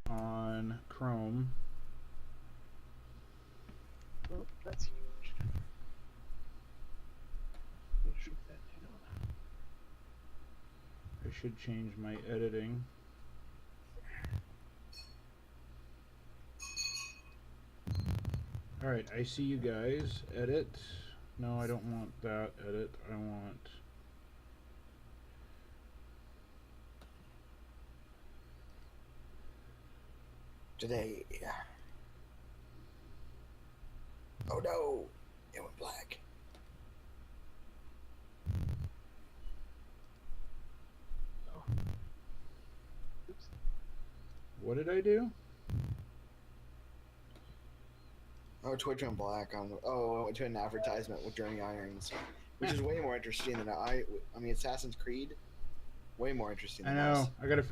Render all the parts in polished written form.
on Chrome. Oh, that's huge. You shoot that down. I should change my editing. Alright, I see you guys. Edit. No, I don't want that. Edit. I want... Today. Oh no! It went black. Oh. Oops. What did I do? Oh, Twitch went black on the. Oh, I went to an advertisement with Journey Irons, which is way more interesting than I mean, Assassin's Creed. Way more interesting I than know. us. I got a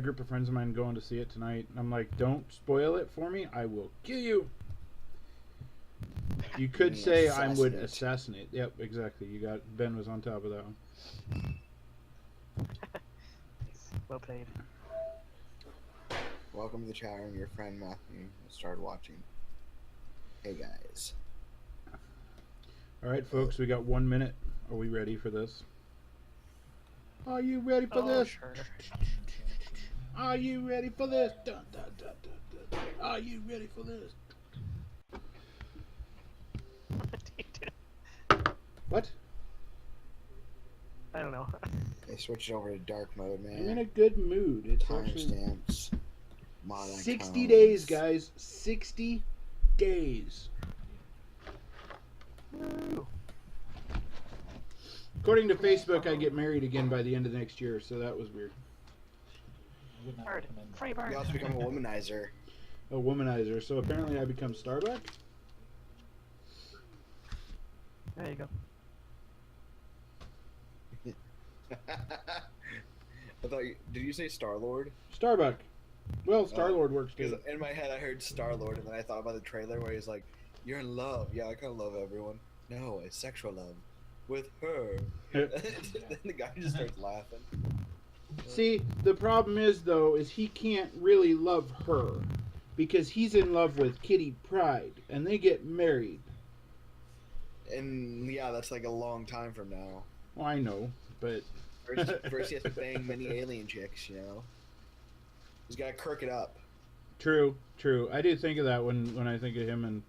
group of friends of mine going to see it tonight. And I'm like, don't spoil it for me. I will kill you. You could say I would assassinate. Yep, exactly. You got Ben was on top of that one. Well played. Welcome to the chat room. Your friend Matthew started watching. Hey guys. All right, folks. We got 1 minute. Are we ready for this? Are you ready for this? Sure. Are you ready for this? Dun, dun, dun, dun, dun. Are you ready for this? What do you do? What? I don't know. They switched over to dark mode, man. I'm in a good mood. It's timestamps. 60 days, guys. 60 days. Woo. According to Facebook, I get married again by the end of next year, so that was weird. Bird. Free bird. You also become a womanizer. A womanizer. So apparently I become Starbuck? There you go. I thought did you say Star-Lord? Starbuck. Well, Star-Lord works Because too. in my head I heard Star-Lord, and then I thought about the trailer where he's like, "You're in love." Yeah, I kind of love everyone. No, it's sexual love with her. Then the guy just starts laughing. See, the problem is, though, is he can't really love her because he's in love with Kitty Pryde, and they get married. And yeah, that's like a long time from now. Well, I know, but... First he has to bang many alien chicks, you know? He's got to kirk it up. True. I do think of that when I think of him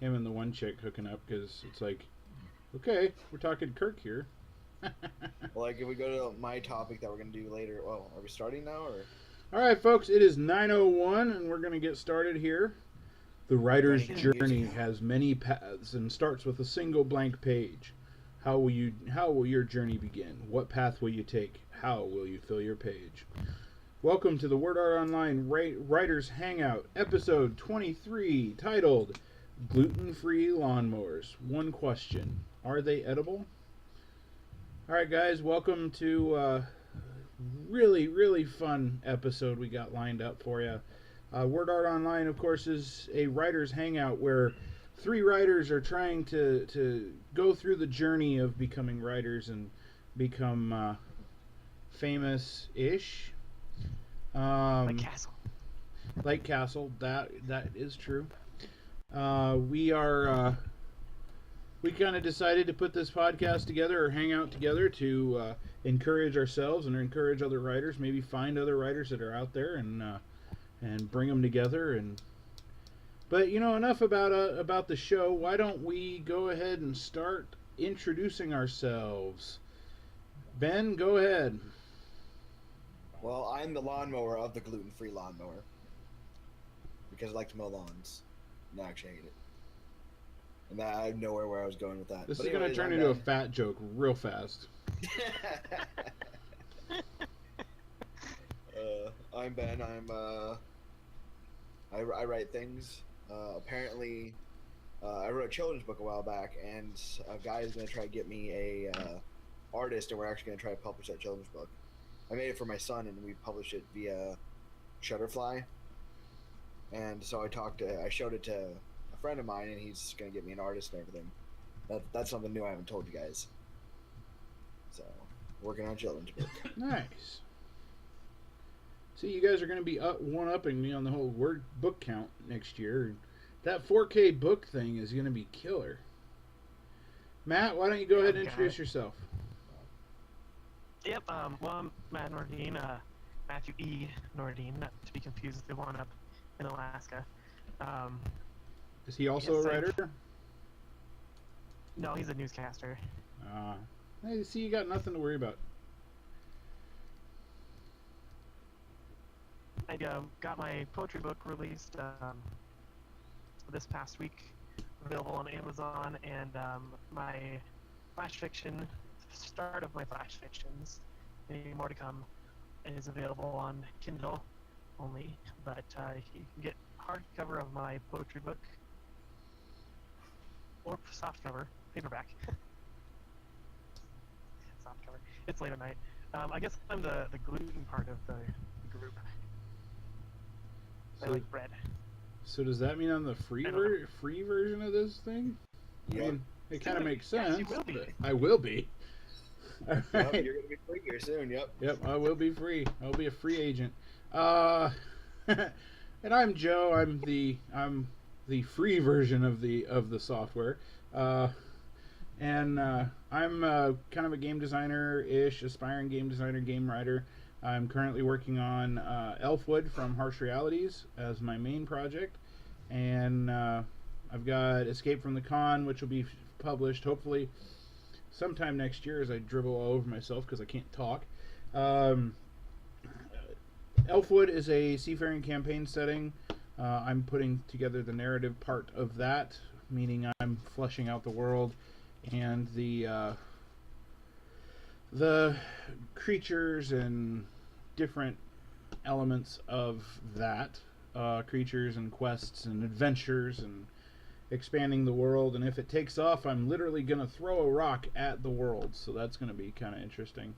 and the one chick hooking up, because it's like, okay, we're talking Kirk here. Well, like, if we go to my topic that we're going to do later, well, are we starting now, or? All right, folks, it is 9:01, and we're going to get started here. The writer's journey has many paths and starts with a single blank page. How will your journey begin? What path will you take? How will you fill your page? Welcome to the Word Art Online Writers Hangout, episode 23, titled Gluten-Free Lawnmowers. One question: are they edible? All right, guys, welcome to really fun episode we got lined up for you. Word Art Online, of course, is a writer's hangout where three writers are trying to go through the journey of becoming writers and become famous-ish. Like Castle. Like Castle, that is true. We kind of decided to put this podcast together or hang out together to encourage ourselves and encourage other writers. Maybe find other writers that are out there and bring them together. But you know, enough about the show. Why don't we go ahead and start introducing ourselves? Ben, go ahead. Well, I'm the lawnmower of the gluten-free lawnmower because I like to mow lawns. No, actually, I hate it. And I have nowhere where I was going with that. This But is going to turn into a fat joke real fast. I'm Ben. I write things. Apparently, I wrote a children's book a while back, and a guy is going to try to get me a artist, and we're actually going to try to publish that children's book. I made it for my son, and we published it via Shutterfly. And so I showed it to a friend of mine, and he's going to get me an artist and everything. That's something new I haven't told you guys. So, working on children's book. Nice. See, you guys are going to be one-upping me on the whole word book count next year. That 4K book thing is going to be killer. Matt, why don't you go ahead and introduce yourself? Yep, well, I'm Matt Nordine, Matthew E. Nordine, not to be confused with the one up in Alaska. Is he also a writer? No, he's a newscaster. Hey, see, you got nothing to worry about. I got my poetry book released this past week, available on Amazon, and my flash fiction, start of my flash fictions, maybe more to come, is available on Kindle only, but you can get hardcover of my poetry book, or softcover, paperback. Softcover. It's late at night. I guess I'm the gluten part of the group. I like bread. So does that mean I'm the free version of this thing? Yep. I mean, it kind of makes sense. Yes, you will be. I will be. All right. Yep, you're gonna be free here soon. Yep. Yep, I will be free. I'll be a free agent. And I'm Joe. I'm the free version of the software. And I'm kind of a game designer-ish, aspiring game designer, game writer. I'm currently working on Elfwood from Harsh Realities as my main project, and I've got Escape from the Con, which will be published hopefully sometime next year as I dribble all over myself because I can't talk. Elfwood is a seafaring campaign setting. I'm putting together the narrative part of that, meaning I'm fleshing out the world and the creatures and different elements of that, creatures and quests and adventures and expanding the world. And if it takes off, I'm literally going to throw a rock at the world, so that's going to be kind of interesting.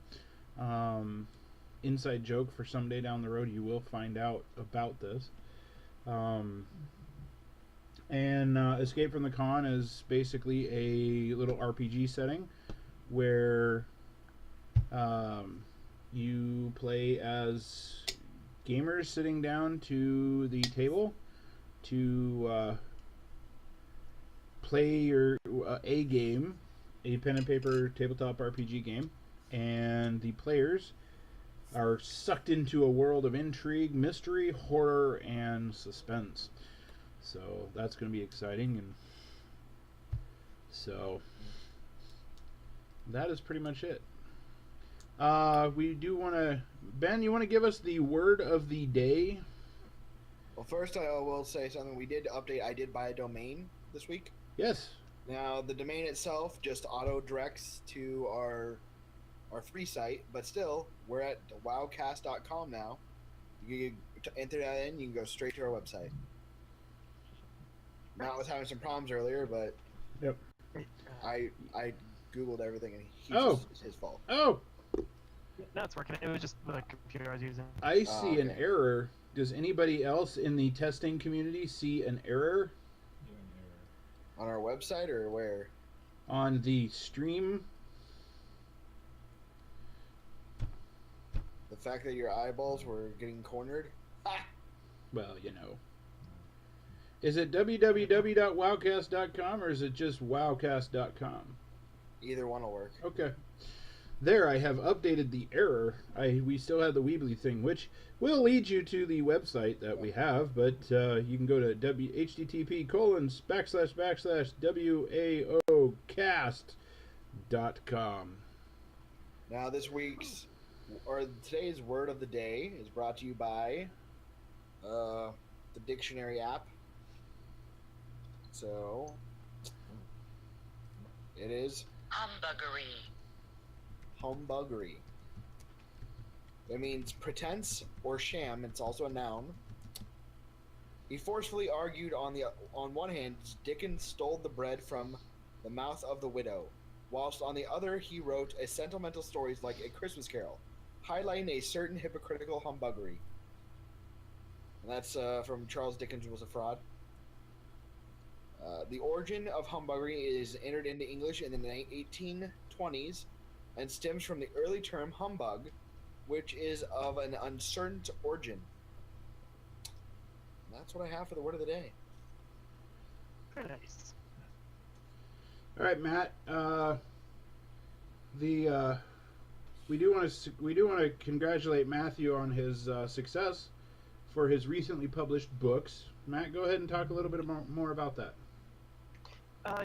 Inside joke for someday down the road, you will find out about this. And Escape from the Con is basically a little RPG setting where you play as gamers sitting down to the table to play a game, a pen and paper tabletop RPG game, and the players are sucked into a world of intrigue, mystery, horror, and suspense. So that's going to be exciting, and so that is pretty much it. We do want to... Ben, you want to give us the word of the day? Well, first I will say something. We did update. I did buy a domain this week. Yes. Now, the domain itself just auto-directs to our free site, but still, we're at wowcast.com now. You can enter that in, you can go straight to our website. Matt was having some problems earlier, but yep. I Googled everything, and it's his fault. Oh! No, it's working. It was just the computer I was using. I see an error. Does anybody else in the testing community see an error? On our website, or where? On the stream. The fact that your eyeballs were getting cornered? Ah! Well, you know. Is it www.wowcast.com or is it just wowcast.com? Either one will work. Okay. There, I have updated the error. We still have the Weebly thing, which will lead you to the website that we have, but you can go to http://WAOcast.com. Now, today's word of the day is brought to you by the dictionary app. So, it is humbuggery. It means pretense or sham. It's also a noun. He forcefully argued on one hand, Dickens stole the bread from the mouth of the widow, whilst on the other he wrote a sentimental stories like A Christmas Carol, highlighting a certain hypocritical humbuggery. And that's from Charles Dickens Was a Fraud. The origin of humbuggery is entered into English in the 1820s and stems from the early term humbug, which is of an uncertain origin. And that's what I have for the word of the day. Very nice. All right, Matt. The we do want to congratulate Matthew on his success for his recently published books. Matt, go ahead and talk a little bit more about that.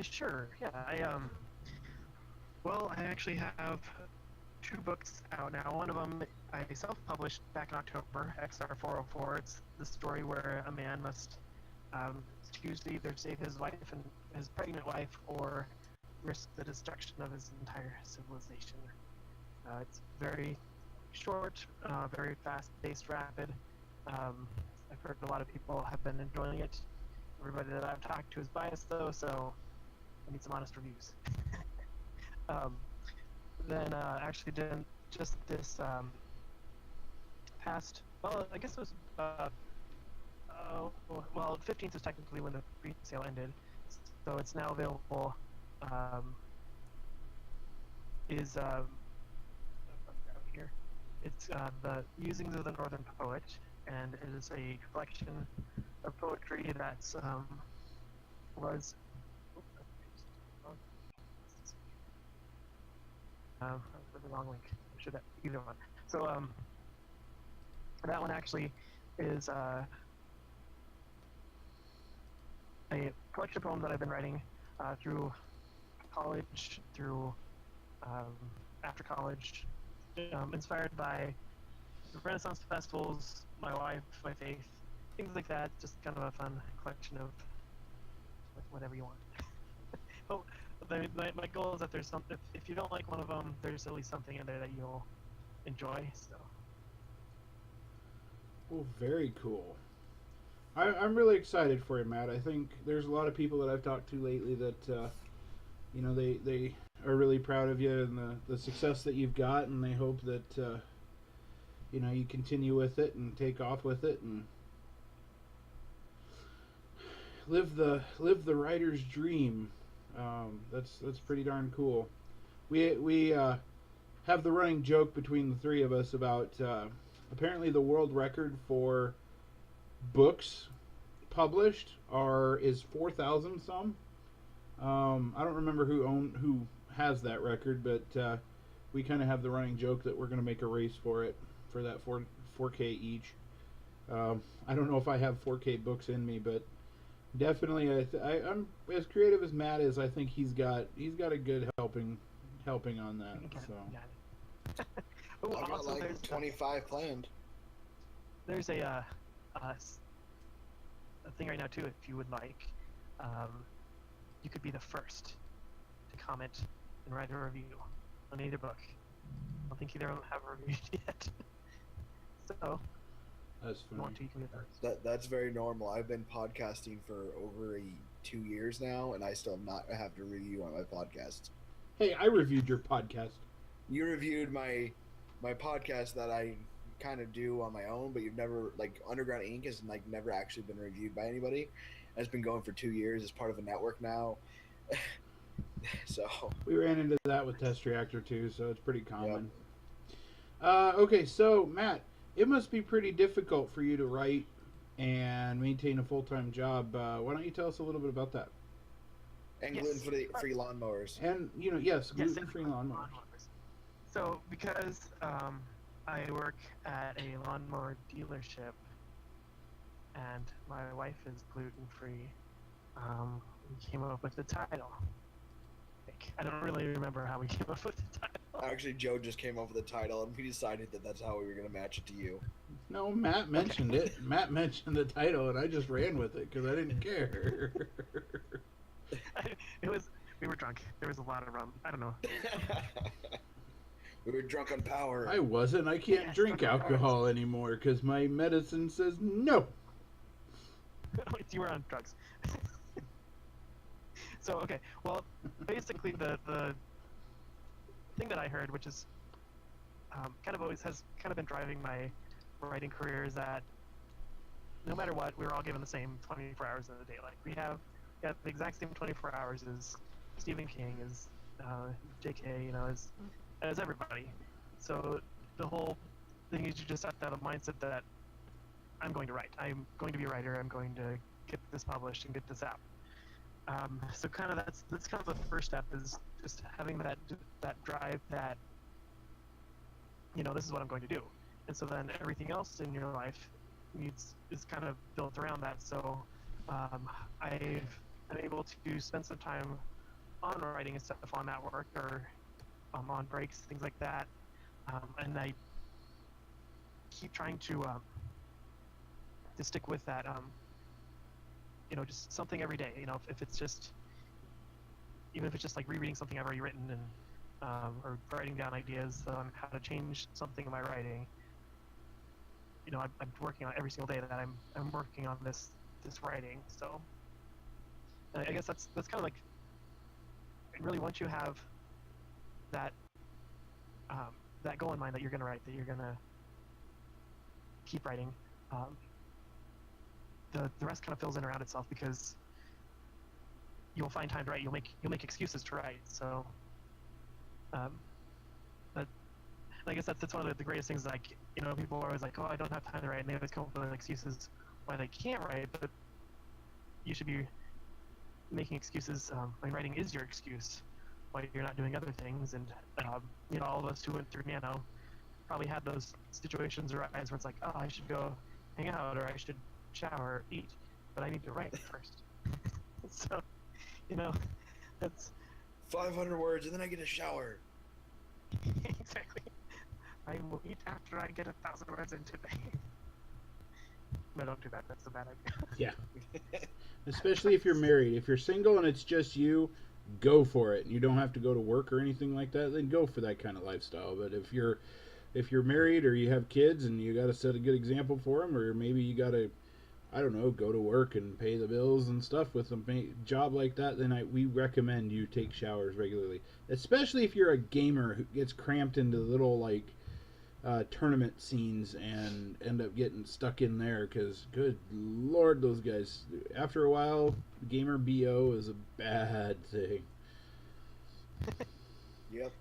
Sure. Yeah. Well, I actually have two books out now. One of them I self-published back in October, XR404. It's the story where a man must choose to either save his wife and his pregnant wife, or risk the destruction of his entire civilization. It's very short, very fast-paced, rapid. I've heard a lot of people have been enjoying it. Everybody that I've talked to is biased, though, so I need some honest reviews. Then actually did just this past, well, I guess it was, well, 15th is technically when the pre-sale ended, so it's now available, is, here, it's the Musings of the Northern Poet, and it is a collection of poetry that's, was, the wrong link. I should have either one. So that one actually is a collection of poems that I've been writing through college, through after college, inspired by Renaissance festivals, my life, my faith, things like that. Just kind of a fun collection of whatever you want. But my goal is that there's something. If you don't like one of them, there's at least something in there that you'll enjoy. So. Well, very cool. I'm really excited for you, Matt. I think there's a lot of people that I've talked to lately that, you know, they are really proud of you and the success that you've got, and they hope that, you know, you continue with it and take off with it and live the writer's dream. That's pretty darn cool. We have the running joke between the three of us about apparently the world record for books published is 4,000 some. I don't remember who has that record, but we kind of have the running joke that we're going to make a race for it, for that 4K each. I don't know if I have 4K books in me, but definitely I'm as creative as Matt is. I think he's got a good helping on that. So I've got like 25 planned. There's a thing right now too. If you would like, you could be the first to comment and write a review on either book. I don't think either of them have reviewed yet. So that's funny. That's very normal. I've been podcasting for over 2 years now, and I still not have to review on my podcast. Hey, I reviewed your podcast. You reviewed my podcast that I kind of do on my own, but you've never, like, Underground Inc. has like never actually been reviewed by anybody. And it's been going for 2 years. It's part of a network now. So we ran into that with Test Reactor too, so it's pretty common. Yep. Okay, so Matt, it must be pretty difficult for you to write and maintain a full-time job. Why don't you tell us a little bit about that? And gluten-free lawnmowers. And, you know, yes, gluten-free lawnmowers. So, because I work at a lawnmower dealership, and my wife is gluten-free, we came up with the title. I don't really remember how we came up with the title. Actually, Joe just came up with the title, and we decided that that's how we were going to match it to you. No, Matt mentioned it. Matt mentioned the title, and I just ran with it because I didn't care. We were drunk. There was a lot of rum. I don't know. We were drunk on power. I wasn't. I can't drink alcohol anymore because my medicine says no. You were on drugs. So, okay. Well, basically the thing that I heard, which is kind of always has kind of been driving my writing career, is that no matter what, we're all given the same 24 hours in a day. Like, we have got the exact same 24 hours as Stephen King, as J.K., you know, as everybody. So the whole thing is you just have to have a mindset that I'm going to write. I'm going to be a writer. I'm going to get this published and get this out. So kind of that's kind of the first step, is just having that drive that, this is what I'm going to do. And so then everything else in your life is kind of built around that. So I've been able to spend some time on writing and stuff on that work, or on breaks, things like that. And I keep trying to stick with that. Just something every day. If it's just, even if it's just like rereading something I've already written, and or writing down ideas on how to change something in my writing. I'm working on every single day that I'm working on this writing. So I guess that's kind of like, really, once you have that that goal in mind, that you're gonna write, that you're gonna keep writing, the rest kind of fills in around itself, because you'll find time to write. You'll make excuses to write. So but I guess that's one of the greatest things. Like, people are always like, oh, I don't have time to write, and they always come up with excuses why they can't write. But you should be making excuses. Writing is your excuse why you're not doing other things. And all of us who went through Nano probably had those situations arise where it's like, oh, I should go hang out, or I should shower, or eat, but I need to write first. So, that's 500 words, and then I get a shower. Exactly. I will eat after I get 1,000 words in today. No, don't do that. That's a bad idea. Yeah. Especially if you're married. If you're single and it's just you, go for it. You don't have to go to work or anything like that. Then go for that kind of lifestyle. But if you're married, or you have kids and you got to set a good example for them, or maybe you got to, I don't know, go to work and pay the bills and stuff with a job like that, then we recommend you take showers regularly. Especially if you're a gamer who gets cramped into little tournament scenes and end up getting stuck in there, because good lord, those guys, after a while, gamer BO is a bad thing. Yep.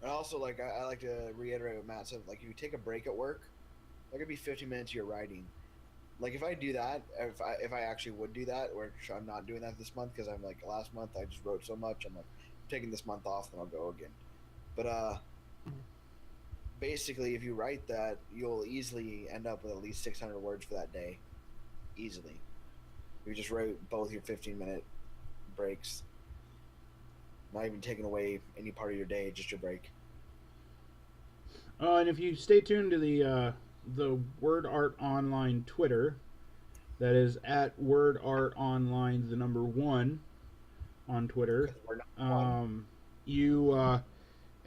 And also, I like to reiterate what Matt said. Like, if you take a break at work, that could be 15 minutes of your writing. Like, if I do that, if I actually would do that, which I'm not doing that this month, because I'm like, last month I just wrote so much, I'm like, I'm taking this month off, then I'll go again. But basically, if you write that, you'll easily end up with at least 600 words for that day. Easily. You just write both your 15-minute breaks. Not even taking away any part of your day, just your break. And if you stay tuned to the Word Art Online Twitter, that is at Word Art Online, the number 1 on Twitter. You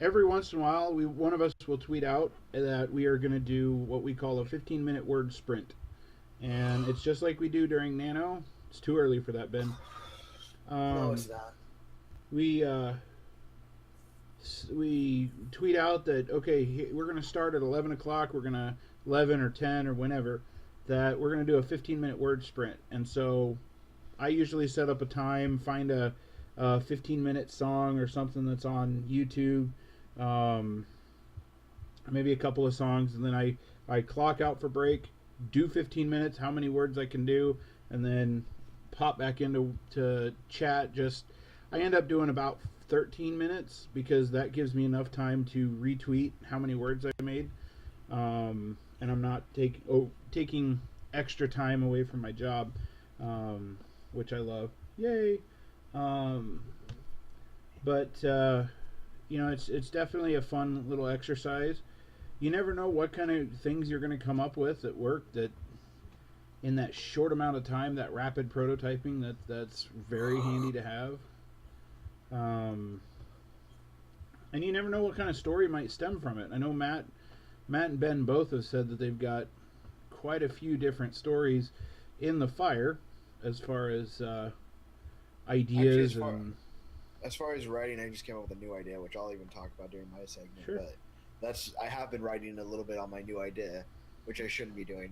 every once in a while, one of us will tweet out that we are going to do what we call a 15-minute word sprint, and it's just like we do during Nano. It's too early for that, Ben. No, it's not. We tweet out that, okay, we're going to start at 11 o'clock, we're going to 11 or 10 or whenever, that we're going to do a 15-minute word sprint. And so I usually set up a time, find a 15-minute song or something that's on YouTube, maybe a couple of songs, and then I clock out for break, do 15 minutes, how many words I can do, and then pop back into chat. I end up doing about 13 minutes, because that gives me enough time to retweet how many words I made, and I'm not taking extra time away from my job, which I love. Yay! But it's definitely a fun little exercise. You never know what kind of things you're going to come up with at work, that in that short amount of time, that rapid prototyping, that's very handy to have. And you never know what kind of story might stem from it. I know Matt and Ben both have said that they've got quite a few different stories in the fire as far as ideas. Actually, as far as writing, I just came up with a new idea, which I'll even talk about during my segment. Sure. But I have been writing a little bit on my new idea, which I shouldn't be doing,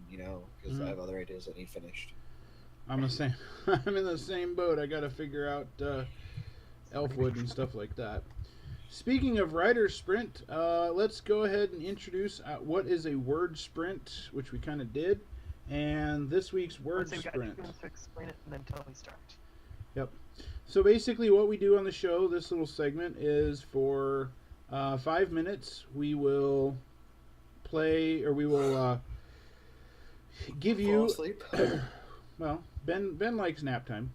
because I have other ideas that need finished. I'm in the same boat. I got to figure out Elfwood and stuff like that. Speaking of writer's sprint, let's go ahead and introduce what is a word sprint, which we kind of did, and this week's word We've got 2 sprint. minutes to explain it and then until we start. Yep. So basically, what we do on the show, this little segment, is for 5 minutes we will play, or we will give you. Fall asleep. Well, Ben likes nap time.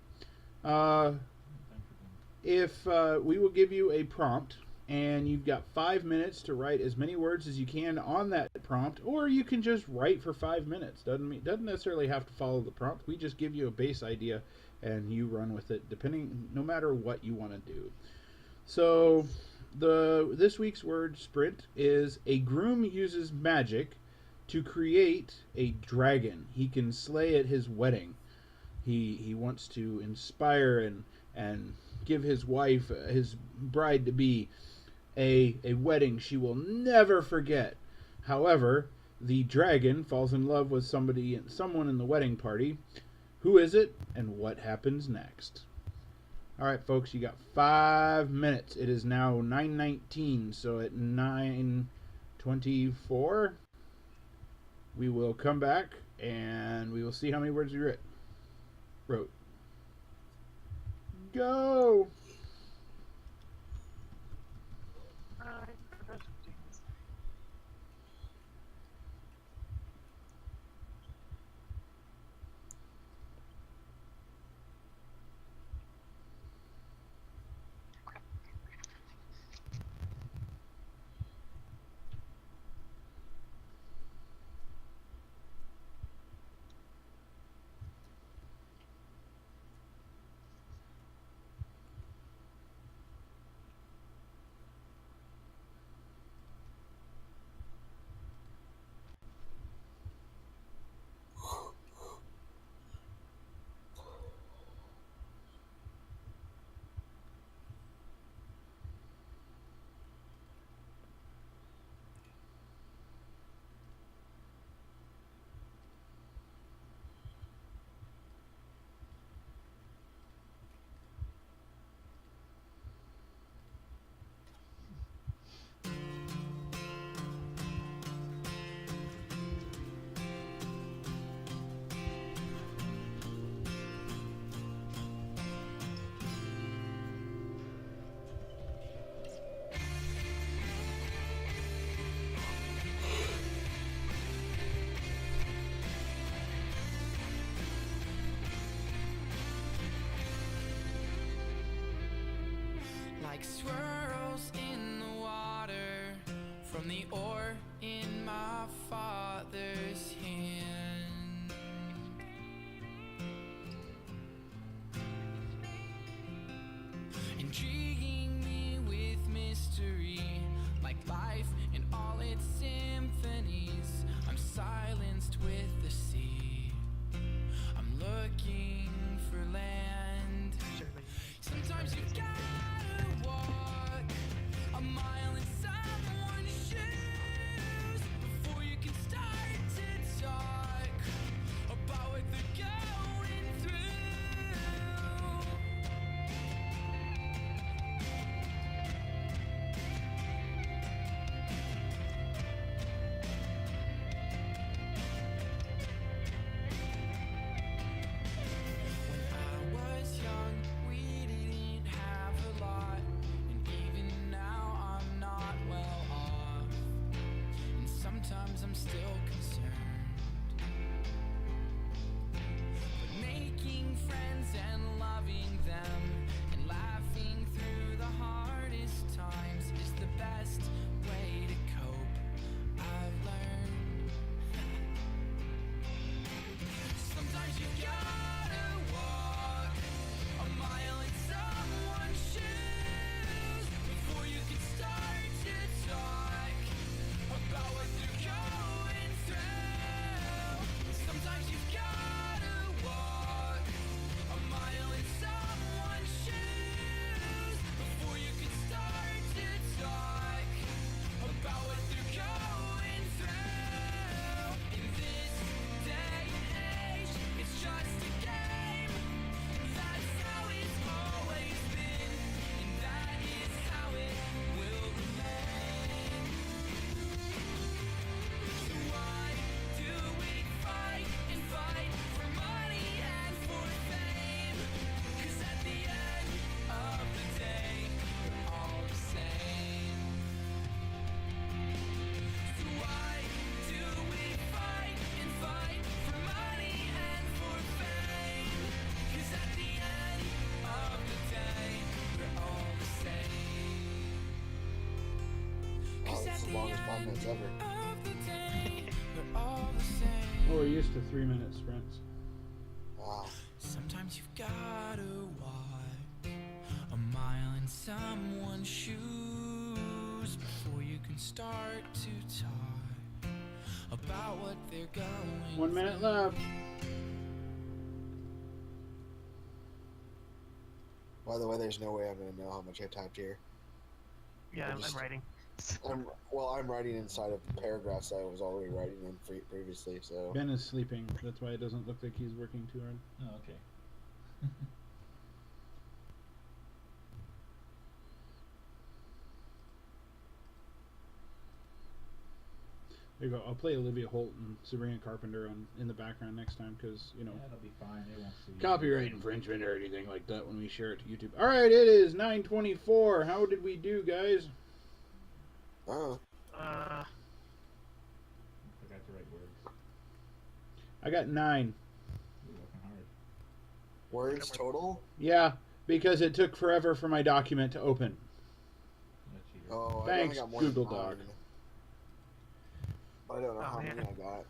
If we will give you a prompt, and you've got 5 minutes to write as many words as you can on that prompt, or you can just write for 5 minutes. Doesn't necessarily have to follow the prompt. We just give you a base idea, and you run with it, no matter what you want to do. So this week's word sprint is: a groom uses magic to create a dragon he can slay at his wedding. He wants to inspire and give his wife, his bride-to-be, a wedding she will never forget. However, the dragon falls in love with someone in the wedding party. Who is it, and what happens next? All right, folks, you got 5 minutes. It is now 9:19, so at 9:24, we will come back, and we will see how many words we wrote. Go! Alright. Like swirls in the water from the oar in my father's hand. Intriguing me with mystery, like life in all its symphonies. I'm silenced with the sea. I'm looking for land. Sometimes you gotta walk a mile in someone's shoes before you can start to talk about what they're going through. offense ever. of the day, we're all the same. Oh, we're used to 3-minute sprints. Wow. Sometimes you've gotta walk a mile in someone's shoes before you can start to talk about what they're going 1 minute through. left. By the way, there's no way I'm gonna know how much I typed here. Yeah, I'm Just- writing. I'm writing inside of paragraphs I was already writing in previously. So Ben is sleeping. That's why it doesn't look like he's working too hard. Oh, okay. There you go. I'll play Olivia Holt and Sabrina Carpenter in the background next time because, Yeah, that'll be fine. They won't see. copyright infringement or anything like that when we share it to YouTube. All right, it is 9:24. How did we do, guys? uh, Uh, I forgot to write words. I got 9. You're working hard. words total. Yeah, because it took forever for my document to open. That's cheater. Oh, Thanks, I got more Google than Doc. mine. I don't know Oh, how many man. I got.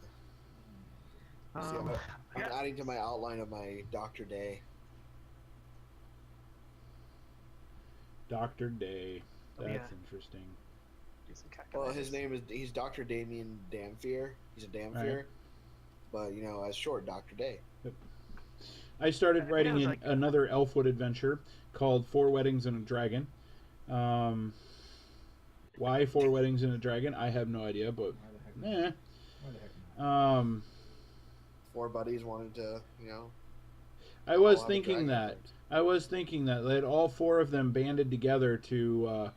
See, um, I I'm got- adding to my outline of my Dr. Day. Dr. Day. Oh, That's yeah. interesting. do some Well, his calculations. he's Dr. Damien Damfier. He's a Damfier. Right. But, as short, Dr. Day. I started I think writing it was in like- another Elfwood adventure called 4 Weddings and a Dragon. Why 4 Weddings and a Dragon? I have no idea, but Why the heck? nah. Why the heck not? 4 buddies wanted to, I was have a thinking dragon that. fight. I was thinking that all 4 of them banded together to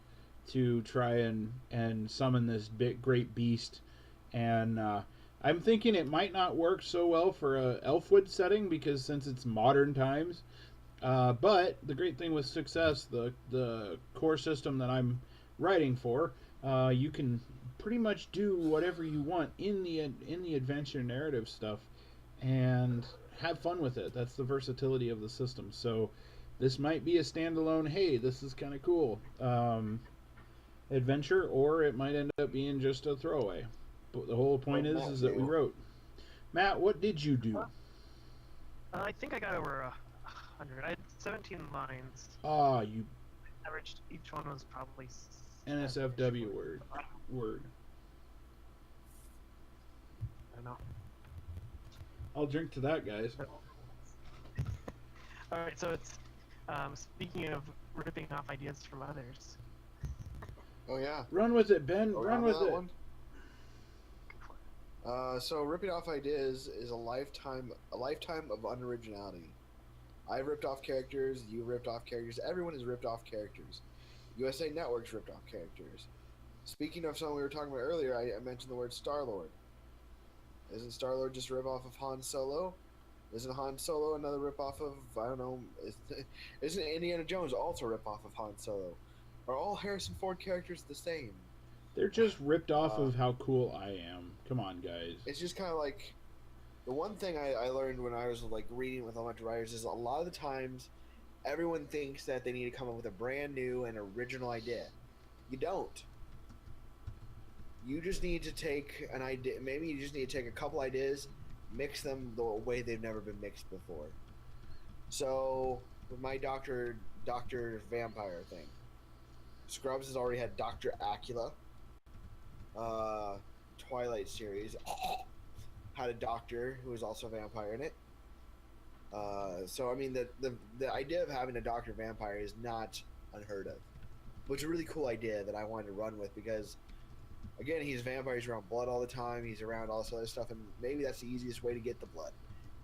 try and summon this great beast, and I'm thinking it might not work so well for a Elfwood setting because since it's modern times. But the great thing with Success, the core system that I'm writing for, you can pretty much do whatever you want in the adventure narrative stuff, and have fun with it. That's the versatility of the system. So this might be a standalone, hey, this is kind of cool adventure, or it might end up being just a throwaway. But the whole point Well, is that we Matt, wrote. Matt, what did you do? I think I got over 100. I had 17 lines. Ah, you Averaged each one was probably NSFW word. I don't know. I'll drink to that, guys. All right, so it's speaking of ripping off ideas from others. Oh, yeah. Run with it, Ben. Are we Run on with that it. one? So ripping off ideas is a lifetime of unoriginality. I've ripped off characters, you ripped off characters, everyone has ripped off characters. USA Network's ripped off characters. Speaking of something we were talking about earlier, I mentioned the word Star-Lord. Isn't Star-Lord just a rip-off of Han Solo? Isn't Han Solo another rip-off of, I don't know, isn't Indiana Jones also a rip-off of Han Solo? Are all Harrison Ford characters the same? They're just ripped off of how cool I am. Come on, guys. It's just kind of like the one thing I learned when I was like reading with a bunch of writers is a lot of the times everyone thinks that they need to come up with a brand new and original idea. You don't. You just need to take an idea. Maybe you just need to take a couple ideas, mix them the way they've never been mixed before. So with my Doctor Vampire thing, Scrubs has already had Dr. Acula. Twilight series had a doctor who was also a vampire in it. So I mean the idea of having a doctor vampire is not unheard of, but it's a really cool idea that I wanted to run with because again he's a vampire, he's around blood all the time, he's around all this other stuff, and maybe that's the easiest way to get the blood.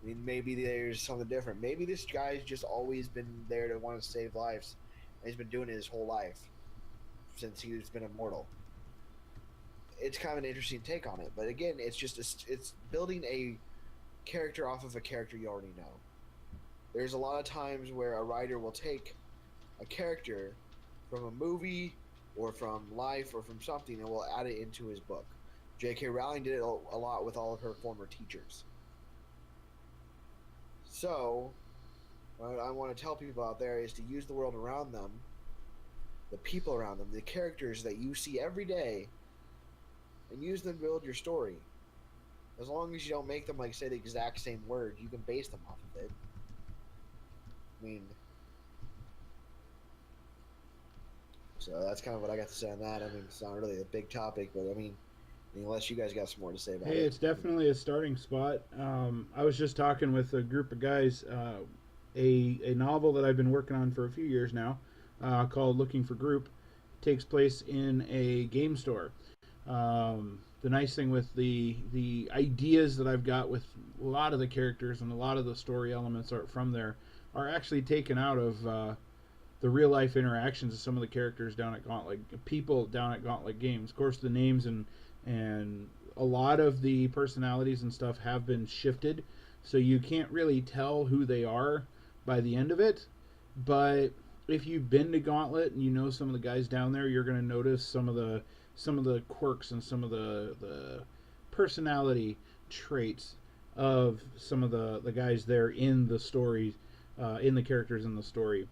I mean, maybe there's something different. Maybe this guy's just always been there to want to save lives, and he's been doing it his whole life since he's been immortal. It's kind of an interesting take on it, but again, it's building a character off of a character you already know. There's a lot of times where a writer will take a character from a movie or from life or from something and will add it into his book. J.K. Rowling did it a lot with all of her former teachers. So, what I want to tell people out there is to use the world around them, the people around them, the characters that you see every day, and use them to build your story. As long as you don't make them like say the exact same word, you can base them off of it. I mean, so that's kind of what I got to say on that. I mean, it's not really a big topic, but I mean, unless you guys got some more to say about Hey, it. it's definitely a starting spot. I was just talking with a group of guys. A novel that I've been working on for a few years now, called Looking for Group, takes place in a game store. The nice thing with the ideas that I've got with a lot of the characters and a lot of the story elements are from there are actually taken out of the real life interactions of some of the characters down at Gauntlet, people down at Gauntlet Games. Of course, the names and a lot of the personalities and stuff have been shifted, so you can't really tell who they are by the end of it. But if you've been to Gauntlet and you know some of the guys down there, you're going to notice some of the quirks and some of the personality traits of some of the guys there in the story, in the characters in the story.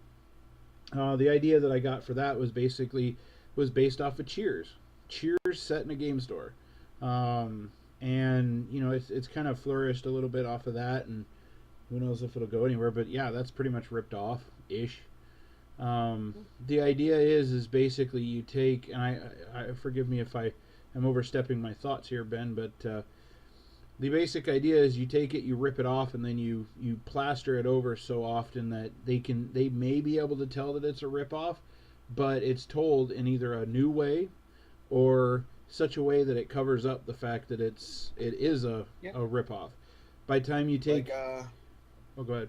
The idea that I got for that was based off of Cheers. Cheers set in a game store, and it's kind of flourished a little bit off of that, and who knows if it'll go anywhere. But yeah, that's pretty much ripped off ish. The idea is basically you take, and I forgive me if I am overstepping my thoughts here, Ben, but the basic idea is you take it, you rip it off, and then you plaster it over so often that they may be able to tell that it's a rip off, but it's told in either a new way or such a way that it covers up the fact that it is a rip off. By the time you take, oh, go ahead.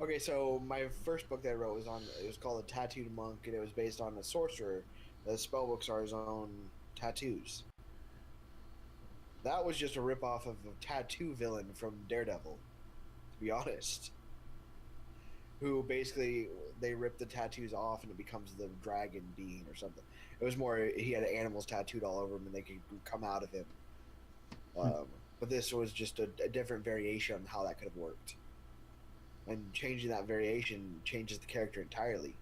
Okay, so my first book that I wrote it was called The Tattooed Monk, and it was based on a sorcerer. The spellbooks are his own tattoos. That was just a ripoff of a tattoo villain from Daredevil, to be honest. Who basically, they rip the tattoos off and it becomes the dragon being or something. It was more, he had animals tattooed all over him and they could come out of him. But this was just a different variation on how that could have worked. And changing that variation changes the character entirely.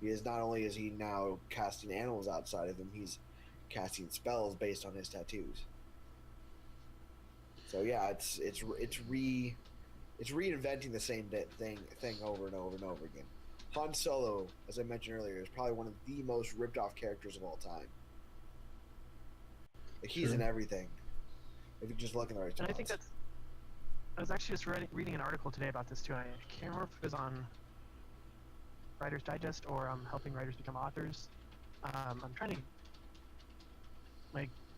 Because not only is he now casting animals outside of him, he's casting spells based on his tattoos. So yeah, it's reinventing the same thing over and over and over again. Han Solo, as I mentioned earlier, is probably one of the most ripped off characters of all time. Like, he's in everything. If you just look in the right spots. And I think I was actually just reading an article today about this too. I can't remember if it was on Writer's Digest or helping writers become authors. I'm trying to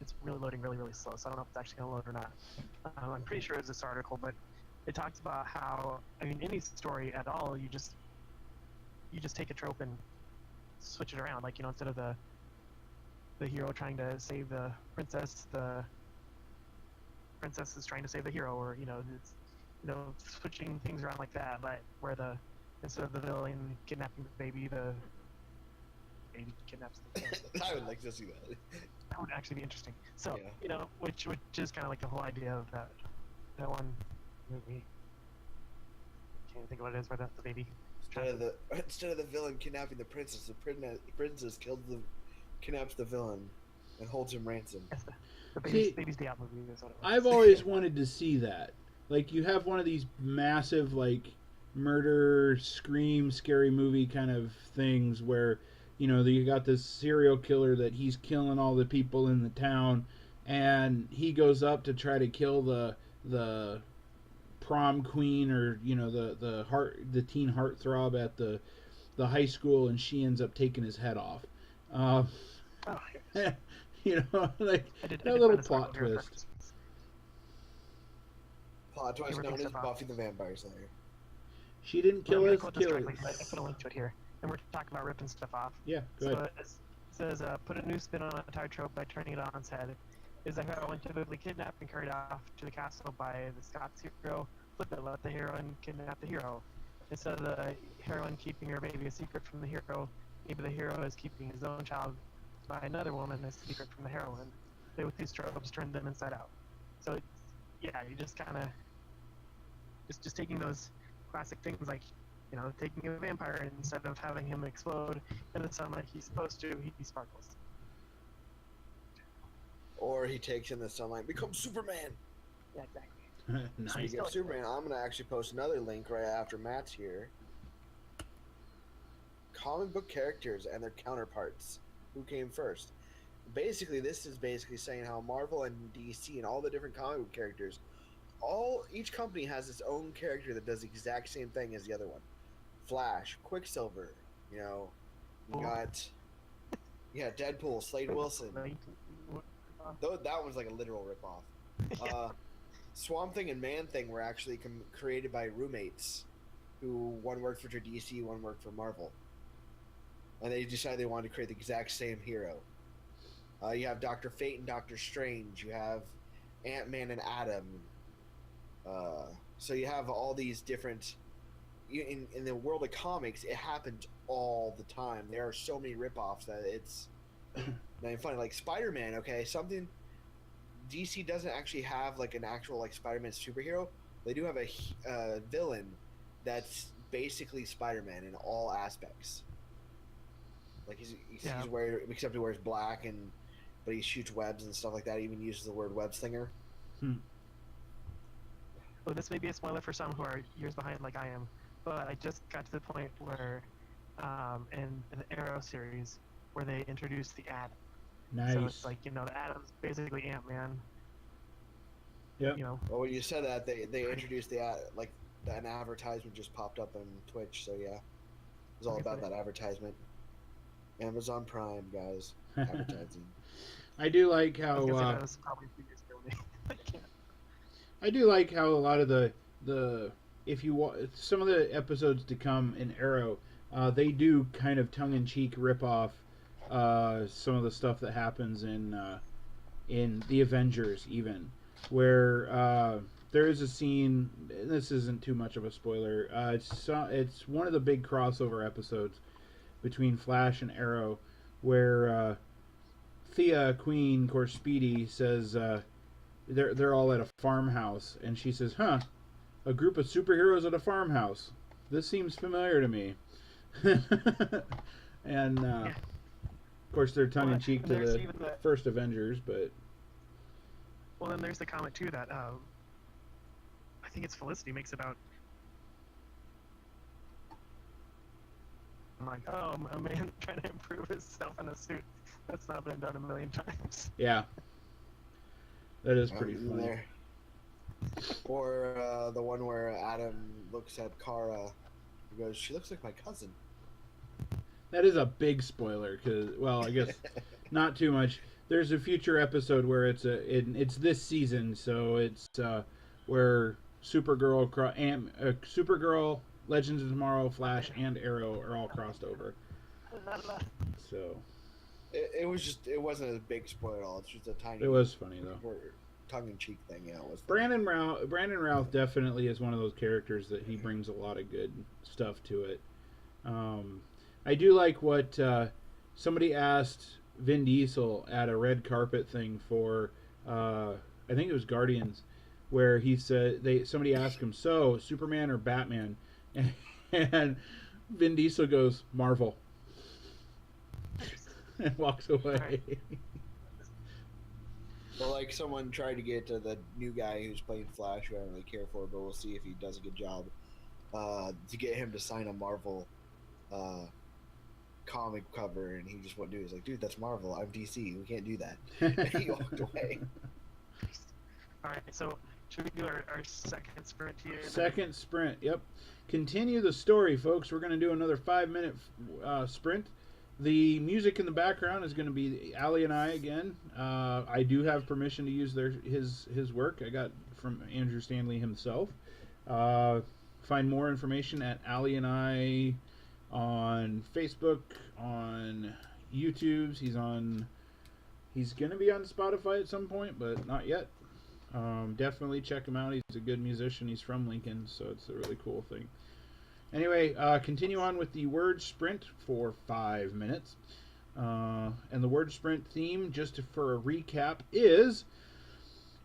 it's really loading really slow, so I don't know if it's actually going to load or not. I'm pretty sure it's this article, but it talks about how, I mean, any story at all, you just take a trope and switch it around. Like, instead of the hero trying to save the princess is trying to save the hero, or it's switching things around like that. But where instead of the villain kidnapping the baby kidnaps the villain. I would like to see that. That would actually be interesting. So, which is kind of like the whole idea of that one movie. Can't think of what it is, but that's the baby. Instead of the villain kidnapping the princess kidnaps the villain and holds him ransom. Yes, the baby's day out movie is what it was. I've always wanted to see that. Like, you have one of these massive, like, murder, scream, scary movie kind of things where you got this serial killer that he's killing all the people in the town, and he goes up to try to kill the prom queen, or the teen heartthrob at the high school, and she ends up taking his head off. Like that little plot twist. Plot twist known as Buffy the Vampire Slayer. She didn't kill his killer. I put a link to it here. And we're talking about ripping stuff off. Yeah, go ahead. So it says, put a new spin on a tired trope by turning it on its head. Is the heroine typically kidnapped and carried off to the castle by the Scots hero? Flip it, let the heroine kidnap the hero. Instead of the heroine keeping her baby a secret from the hero, maybe the hero is keeping his own child by another woman a secret from the heroine. They, with these tropes, turn them inside out. So, you just kind of... Just taking those classic things like... taking a vampire, and instead of having him explode in the sun like he's supposed to, he sparkles. Or he takes in the sunlight, becomes Superman. Yeah, exactly. Nice. Speaking of Superman, I'm gonna actually post another link right after Matt's here. Comic book characters and their counterparts. Who came first? Basically, this is basically saying how Marvel and DC and all the different comic book characters, each company has its own character that does the exact same thing as the other one. Flash, Quicksilver, you know, you got Deadpool, Slade Wilson. Though that one's like a literal ripoff. Swamp Thing and Man Thing were actually created by roommates, who one worked for DC, one worked for Marvel, and they decided they wanted to create the exact same hero. You have Dr. Fate and Doctor Strange. You have Ant-Man and Atom. So you have all these different. In the world of comics, it happens all the time. There are so many ripoffs that it's not even funny. Like Spider-Man, okay, something DC doesn't actually have like an actual like Spider-Man superhero. They do have a villain that's basically Spider-Man in all aspects. Like he's wearing, except he wears black but he shoots webs and stuff like that. He even uses the word web slinger. Well, this may be a spoiler for some who are years behind like I am, but I just got to the point where in the Arrow series where they introduced the Atom. Nice. So it's like, the Atom's basically Ant-Man. Yep. Well, when you said that, they introduced an advertisement just popped up on Twitch. So yeah, it was all about that advertisement. Amazon Prime, guys, advertising. I do like how. I was gonna say that was probably 2 years ago. I do like how a lot of the some of the episodes to come in Arrow, they do kind of tongue-in-cheek rip off some of the stuff that happens in the Avengers, even where there is a scene. This isn't too much of a spoiler. It's one of the big crossover episodes between Flash and Arrow, where Thea Queen, of course, Speedy says they're all at a farmhouse, and she says, "Huh, a group of superheroes at a farmhouse. This seems familiar to me." And of course, they're tongue in cheek to the first Avengers, but well, then there's the comment too that I think it's Felicity makes about. I'm like, oh, a man trying to improve himself in a suit. That's not been done a million times. Yeah. That is pretty funny. There. Or the one where Adam looks at Kara and goes, "She looks like my cousin." That is a big spoiler, because, well, I guess not too much. There's a future episode where it's this season, so it's where Supergirl, Legends of Tomorrow, Flash, and Arrow are all crossed over. So it wasn't a big spoiler at all. It's just a tiny. It was funny though. Tongue-in-cheek thing, yeah. It was funny. Brandon Routh definitely is one of those characters that he brings a lot of good stuff to it. I do like what somebody asked Vin Diesel at a red carpet thing for I think it was Guardians, where he said somebody asked him, "So, Superman or Batman?" And Vin Diesel goes, "Marvel," and walks away. Well, like someone tried to get the new guy who's playing Flash, who I don't really care for, but we'll see if he does a good job, to get him to sign a Marvel comic cover, and he just wouldn't do it. He's like, "Dude, that's Marvel. I'm DC. We can't do that." And he walked away. All right, so should we do our second sprint here? Second sprint, yep. Continue the story, folks. We're going to do another 5-minute sprint. The music in the background is going to be Allie and I again. I do have permission to use his work. I got from Andrew Stanley himself. Find more information at Allie and I on Facebook, on YouTube. He's going to be on Spotify at some point, but not yet. Definitely check him out. He's a good musician. He's from Lincoln, so it's a really cool thing. Anyway, continue on with the word sprint for 5 minutes. And the word sprint theme, just for a recap, is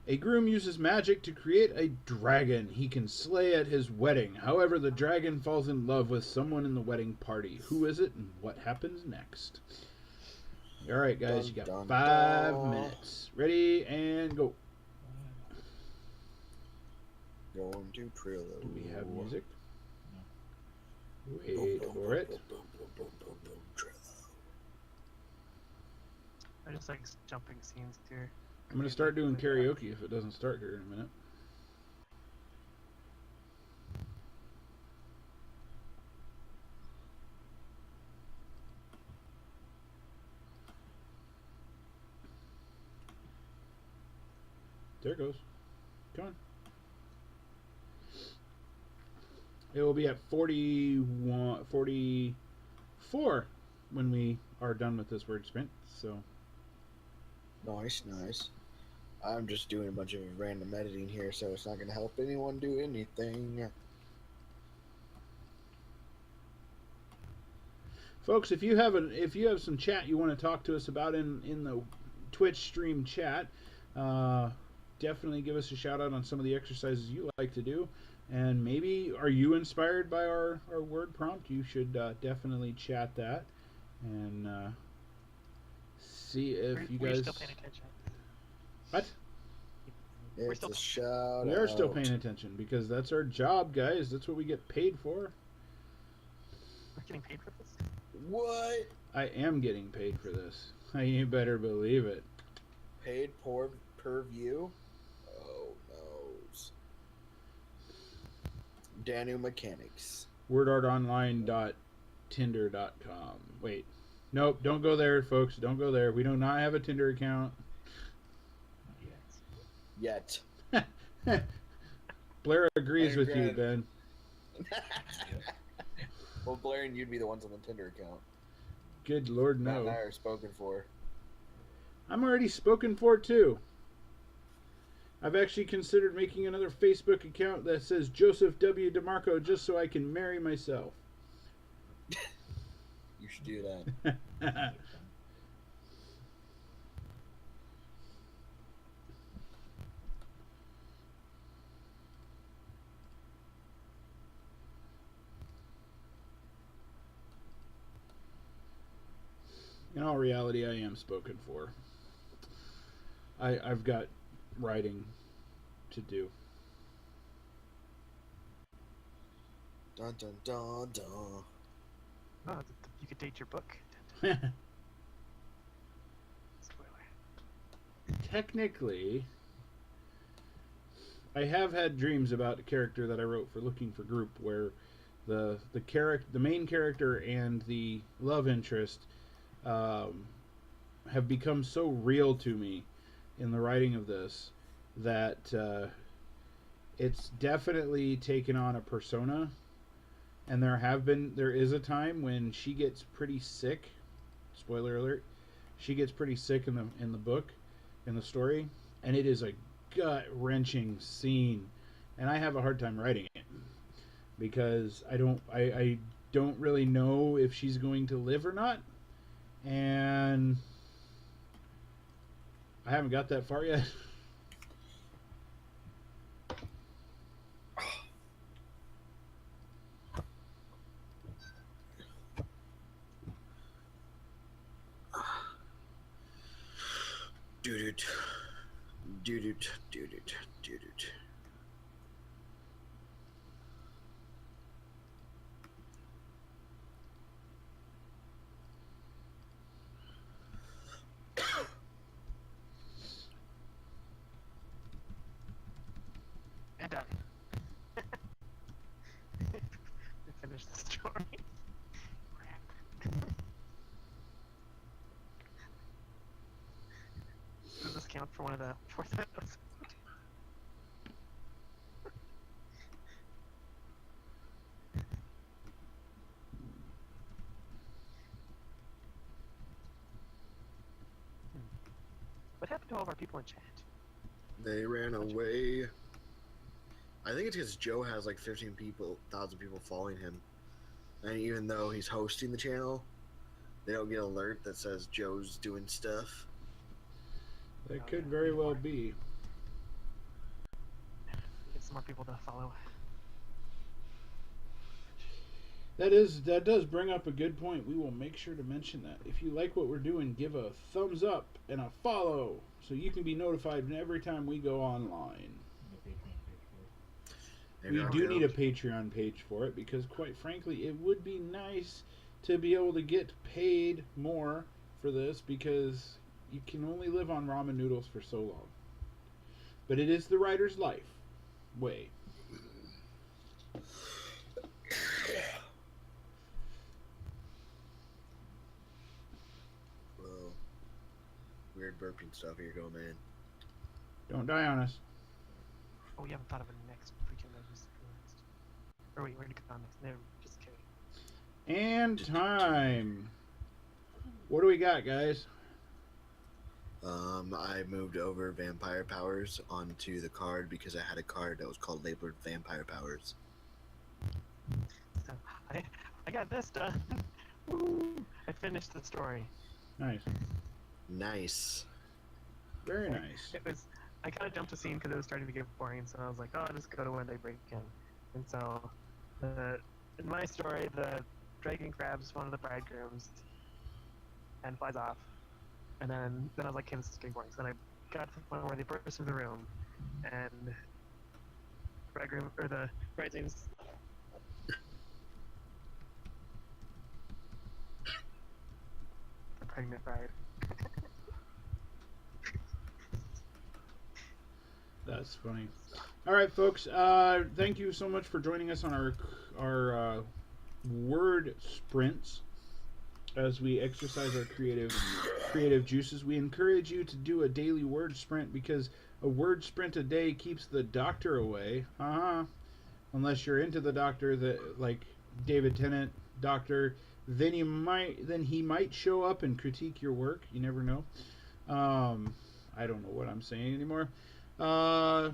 a groom uses magic to create a dragon he can slay at his wedding. However, the dragon falls in love with someone in the wedding party. Who is it and what happens next? All right, guys, you Dun, got dun, 5 dun. minutes. Ready and go. Going to Trillo. Do we have music? No. Wait for it. Trillo. I just like jumping scenes here. I'm going to start doing karaoke if it doesn't start here in a minute. There it goes. Come on. It will be at 44 when we are done with this word sprint. So Nice, nice. I'm just doing a bunch of random editing here, so it's not going to help anyone do anything. folks, if you have some chat you want to talk to us about in the Twitch stream chat, definitely give us a shout out on some of the exercises you like to do. And maybe are you inspired by our word prompt? You should definitely chat that and see if you We're guys. still paying attention. What? It's still- a shout We are still out. paying attention because that's our job, guys. That's what we get paid for. We're getting paid for this? What? I am getting paid for this. You better believe it. Paid per view? Oh, noes. Danu Mechanics. WordArtOnline.tinder.com. Wait. Nope, don't go there, folks. Don't go there. We do not have a Tinder account. Yet. Blair agrees Hey, with you, Grant. Ben. Well, Blair and you'd be the ones on the Tinder account. Good Lord, Matt and I no. are spoken for. I'm already spoken for, too. I've actually considered making another Facebook account that says Joseph W. DeMarco just so I can marry myself. You should do that. In all reality, I am spoken for. I've got writing to do. Dun dun dun dun. Oh, you could date your book. Spoiler. Technically, I have had dreams about a character that I wrote for Looking for Group where the main character and the love interest have become so real to me in the writing of this that it's definitely taken on a persona. And there is a time when she gets pretty sick. Spoiler alert. She gets pretty sick in the book, in the story, and it is a gut-wrenching scene. And I have a hard time writing it because I don't really know if she's going to live or not. And I haven't got that far yet. Doo-doot. Doo-doot. Doo-doot. Doo-doot. And done. We finished the story. Crap. Does this count for one of the fourth episodes? What happened to all of our people in chat? They ran away. I think it's because Joe has like 15,000 people following him. And even though he's hosting the channel, they don't get an alert that says Joe's doing stuff. That could very well be. Get some more people to follow. That does bring up a good point. We will make sure to mention that. If you like what we're doing, give a thumbs up and a follow so you can be notified every time we go online. The Patreon page for it. Maybe We I'll do go. need a Patreon page for it because, quite frankly, it would be nice to be able to get paid more for this because you can only live on ramen noodles for so long. But it is the writer's life way. Whoa. Weird burping stuff here going, man. Don't die on us. Oh, we haven't thought of a next freaking next. Or wait, where did it go next? Never, just kidding. And time. What do we got, guys? I moved over vampire powers onto the card because I had a card that was called labeled vampire powers. So I got this done. Woo! I finished the story. Nice. Nice. Very nice. It was. I kind of jumped a scene because it was starting to get boring, so I was like, "Oh, I'll just go to when they break in." And so, in my story, the dragon grabs one of the bridegrooms and flies off. And then I was like, "Okay, this is getting boring." So then I got to the point where they burst through the room, and the bridegroom or the bridesmaids. The pregnant bride. That's funny. All right, folks. Thank you so much for joining us on our word sprints as we exercise our creative juices. We encourage you to do a daily word sprint because a word sprint a day keeps the doctor away. Unless you're into the doctor, that like David Tennant, doctor, then he might show up and critique your work. You never know. I don't know what I'm saying anymore. All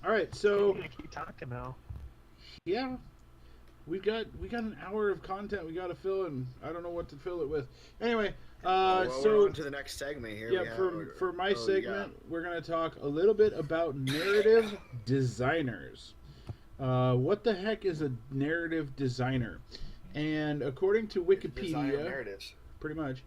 right, so I'm gonna keep talking though. yeah, we got an hour of content we got to fill, and I don't know what to fill it with. Anyway, Well, so we're on to the next segment here. yeah, We have- for my you segment, we're gonna talk a little bit about narrative designers. What the heck is a narrative designer? And according to design Wikipedia, narratives. pretty much.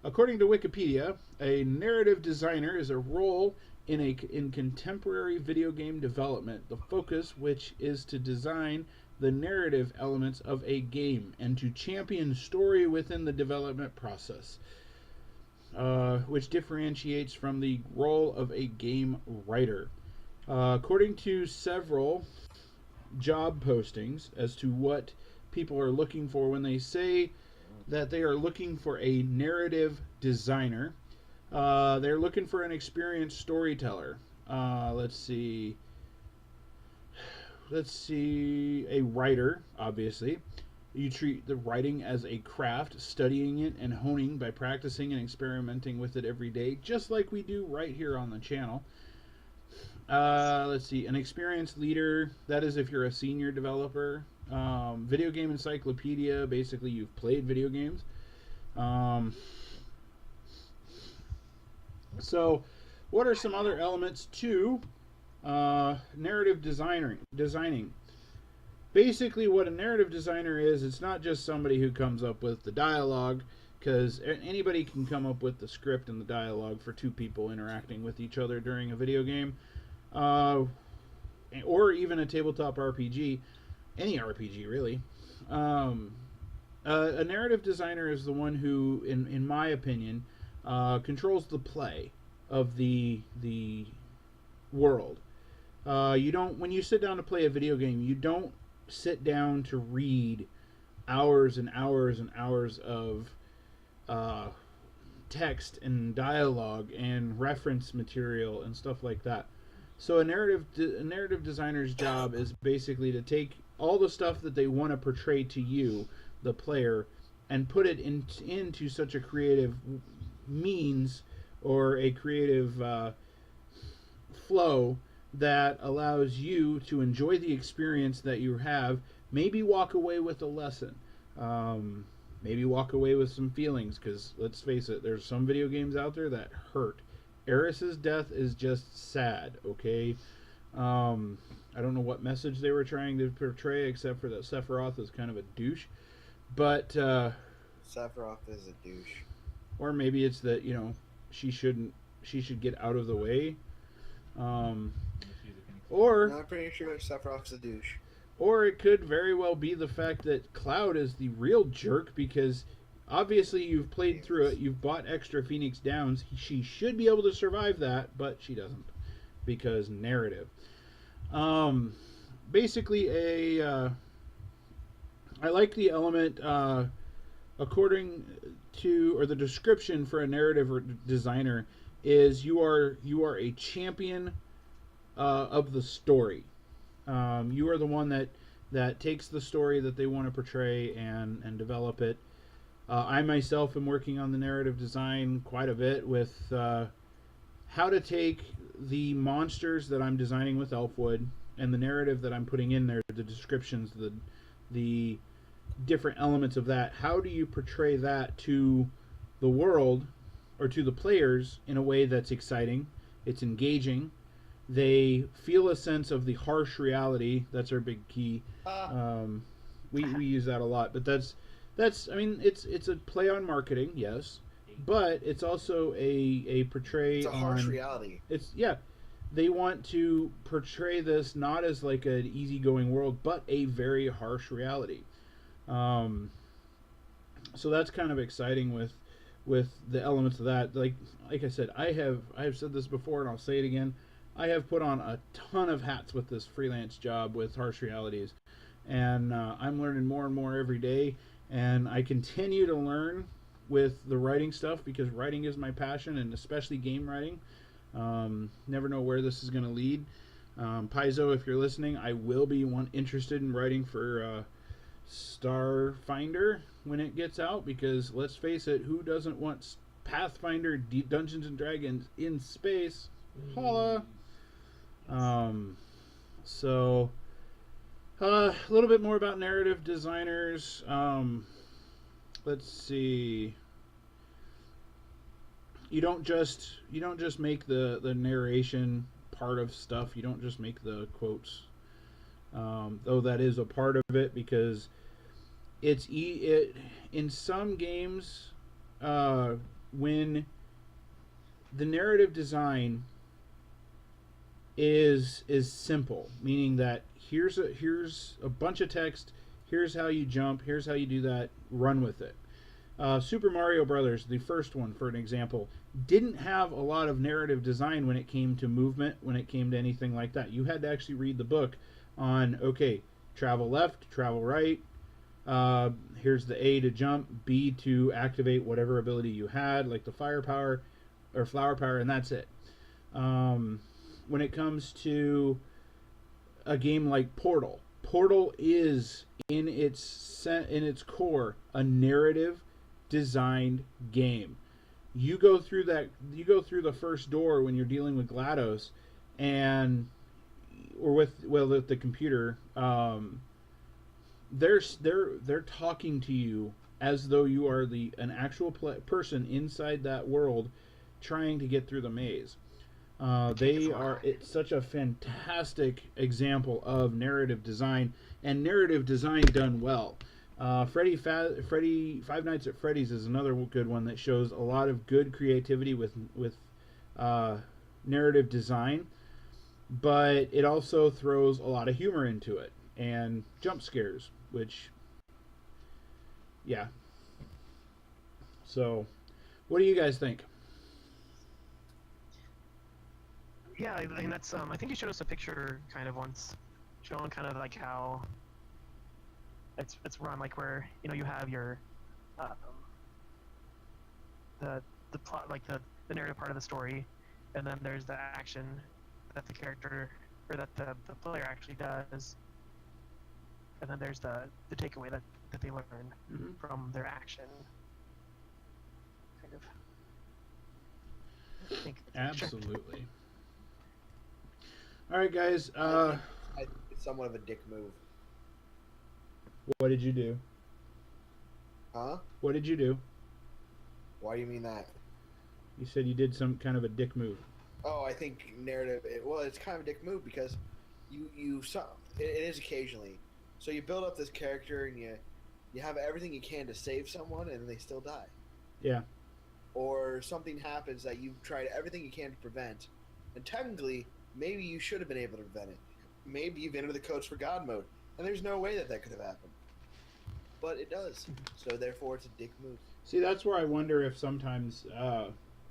According to Wikipedia, a narrative designer is a role in contemporary video game development. The focus, which is to design the narrative elements of a game and to champion story within the development process, which differentiates from the role of a game writer. According to several job postings as to what people are looking for when they say that they are looking for a narrative designer. They're looking for an experienced storyteller. Let's see, a writer, obviously. You treat the writing as a craft, studying it and honing by practicing and experimenting with it every day, just like we do right here on the channel. Let's see, an experienced leader, that is if you're a senior developer. Video game encyclopedia, basically you've played video games. So what are some other elements to narrative designing? Basically what a narrative designer is, it's not just somebody who comes up with the dialogue, because anybody can come up with the script and the dialogue for two people interacting with each other during a video game. Or even a tabletop RPG, any RPG really. A narrative designer is the one who, in my opinion, controls the play of the world. When you sit down to play a video game, you don't sit down to read hours and hours and hours of text and dialogue and reference material and stuff like that. So a narrative designer's job is basically to take all the stuff that they want to portray to you, the player, and put it into such a creative means or a creative flow that allows you to enjoy the experience that you have, maybe walk away with a lesson, maybe walk away with some feelings, because let's face it, there's some video games out there that hurt. Eris's death is just sad, okay? I don't know what message they were trying to portray, except for that Sephiroth is kind of a douche. But Sephiroth is a douche. or maybe it's that she should get out of the way. Um, or No, I'm pretty sure Sephiroth's a douche. Or it could very well be the fact that Cloud is the real jerk because obviously you've played through it, you've bought extra Phoenix Downs. She should be able to survive that, but she doesn't because narrative. Basically, I like the element according to or the description for a narrative or designer is you are a champion of the story. You are the one that takes the story that they want to portray and develop it. I myself am working on the narrative design quite a bit with how to take the monsters that I'm designing with Elfwood and the narrative that I'm putting in there, the descriptions, the different elements of that. How do you portray that to the world or to the players in a way that's exciting, it's engaging, they feel a sense of the harsh reality. That's our big key. We use that a lot, but that's I mean it's a play on marketing, yes, but it's also a portray It's a harsh on reality. it's yeah. They want to portray this not as like an easygoing world, but a very harsh reality. So that's kind of exciting with the elements of that. Like I said, I have said this before, and I'll say it again. I have put on a ton of hats with this freelance job with Harsh Realities, and I'm learning more and more every day. And I continue to learn with the writing stuff because writing is my passion, and especially game writing. Never know where this is going to lead. Paizo, if you're listening, I will be interested in writing for Starfinder when it gets out because let's face it, who doesn't want Pathfinder Dungeons and Dragons in space? Holla! So a little bit more about narrative designers. Let's see. You don't just make the narration part of stuff. You don't just make the quotes. Though that is a part of it because it's in some games when the narrative design is simple, meaning that here's a bunch of text, here's how you jump, here's how you do that, run with it. Super Mario Brothers, the first one for an example, didn't have a lot of narrative design when it came to movement, when it came to anything like that. You had to actually read the book on, okay, travel left, travel right, here's the A to jump, B to activate whatever ability you had, like the firepower or flower power, and that's it. When it comes to a game like Portal, Portal is in its core a narrative designed game. You go through the first door when you're dealing with GLaDOS and or with the computer. They're talking to you as though you are an actual person inside that world trying to get through the maze. It's such a fantastic example of narrative design and narrative design done well. Freddy Five Nights at Freddy's is another good one that shows a lot of good creativity with narrative design, but it also throws a lot of humor into it and jump scares, which yeah. So, what do you guys think? Yeah, I mean that's. I think you showed us a picture kind of once, showing kind of like how it's run, like where you have your the plot, like the narrative part of the story, and then there's the action that the character or that the player actually does, and then there's the takeaway that they learn from their action. Kind of. I think Absolutely. Sure. All right, guys. I think it's somewhat of a dick move. What did you do? Huh? What did you do? Why do you mean that? You said you did some kind of a dick move. Oh, I think narrative. It's kind of a dick move because it is occasionally. So you build up this character and you have everything you can to save someone, and they still die. Yeah. Or something happens that you've tried everything you can to prevent, and technically, maybe you should have been able to prevent it. Maybe you've entered the codes for God mode, and there's no way that could have happened. But it does. So therefore, it's a dick move. See, that's where I wonder if sometimes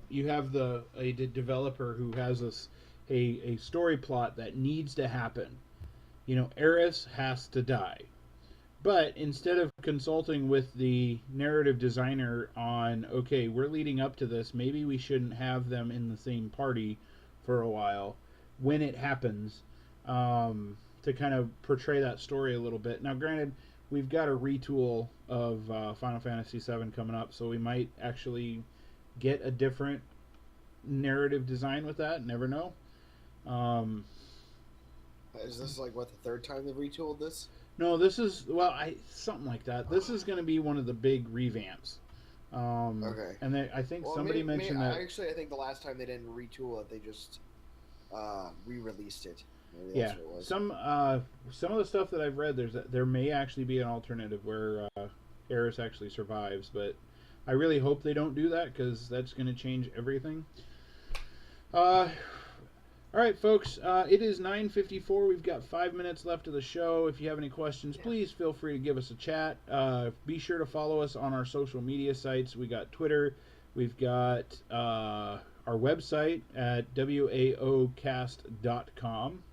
you have a developer who has a story plot that needs to happen. You know, Eris has to die. But instead of consulting with the narrative designer on, okay, we're leading up to this, maybe we shouldn't have them in the same party for a while when it happens, to kind of portray that story a little bit. Now, granted, we've got a retool of Final Fantasy VII coming up, so we might actually get a different narrative design with that. Never know. Is this like what, the third time they've retooled this? No, this is something like that. This is going to be one of the big revamps. Okay. And I think somebody mentioned that. Actually, I think the last time they didn't retool it, they just re-released it. Maybe Yeah, that's what it was. some of the stuff that I've read, there may actually be an alternative where Eris actually survives, but I really hope they don't do that because that's going to change everything. All right, folks, it is 9:54. We've got 5 minutes left of the show. If you have any questions, please feel free to give us a chat. Be sure to follow us on our social media sites. We got Twitter. We've got our website at waocast.com.